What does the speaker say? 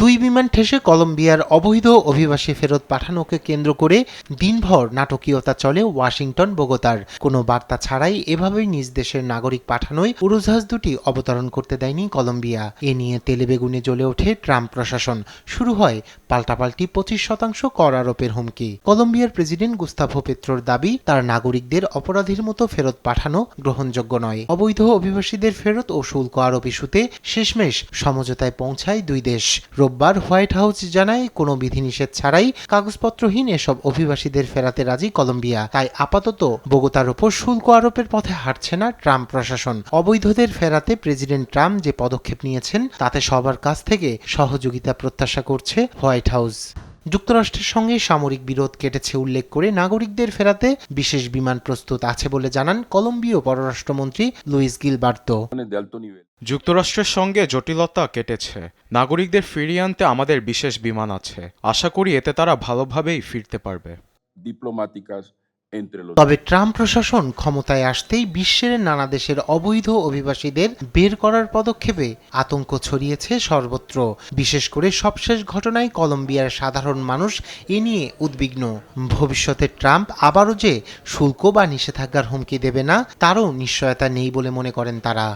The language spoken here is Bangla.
দুই বিমান ঠেসে কলম্বিয়ার অবৈধ অভিবাসী ফেরত পাঠানোকে কেন্দ্র করে দিনভর নাটকীয়তা চলে ওয়াশিংটন বোগোতার। কোনো বার্তা ছাড়াই এভাবেই নিজ দেশের নাগরিক পাঠানোয় উড়োজাহাজ দুটি অবতরণ করতে দেয়নি কলম্বিয়া। এ নিয়ে তেলেবেগুনে জ্বলে ওঠে ট্রাম্প প্রশাসন। শুরু হয় পাল্টাপাল্টি 25% কর আরোপের হুমকি। কলম্বিয়ার প্রেসিডেন্ট গুস্তাভো পেত্রোর দাবি, তার নাগরিকদের অপরাধীর মতো ফেরত পাঠানো গ্রহণযোগ্য নয়। অবৈধ অভিবাসীদের ফেরত ও শুল্ক আরোপ ইস্যুতে শেষমেশ সমঝোতায় পৌঁছায় দুই দেশ। রোববার হোয়াইট হাউস জানায়, কোনো বিধিনিষেধ ছাড়াই কাগজপত্রহীন এসব অভিবাসীদের ফেরাতে রাজি কলম্বিয়া। তাই আপাতত বোগোতার উপর শুল্ক আরোপের পথে হাঁটছে না ট্রাম্প প্রশাসন। অবৈধদের ফেরাতে প্রেসিডেন্ট ট্রাম্প যে পদক্ষেপ নিয়েছেন তাতে সবার কাছ থেকে সহযোগিতা প্রত্যাশা করছে হোয়াইট হাউস। যুক্তরাষ্ট্রের সঙ্গে সামরিক বিরোধ কেটেছে উল্লেখ করে নাগরিকদের ফেরাতে বিশেষ বিমান প্রস্তুত আছে বলে জানান কলম্বীয় পররাষ্ট্রমন্ত্রী লুইস গিলবার্তো। যুক্তরাষ্ট্রের সঙ্গে জটিলতা কেটেছে, নাগরিকদের ফিরিয়ে আনতে আমাদের বিশেষ বিমান আছে। আশা করি এতে তারা ভালোভাবেই ফিরতে পারবে। তবে ট্রাম্প প্রশাসন ক্ষমতায় আসতেই বিশ্বের নানা দেশের অবৈধ অভিবাসীদের বের করার পদক্ষেপে আতঙ্ক ছড়িয়েছে সর্বত্র। বিশেষ করে সবশেষ ঘটনায় কলম্বিয়ার সাধারণ মানুষ এ নিয়ে উদ্বিগ্ন। ভবিষ্যতে ট্রাম্প আবারও যে শুল্ক বা নিষেধাজ্ঞার হুমকি দেবে না, তারও নিশ্চয়তা নেই বলে মনে করেন তারা।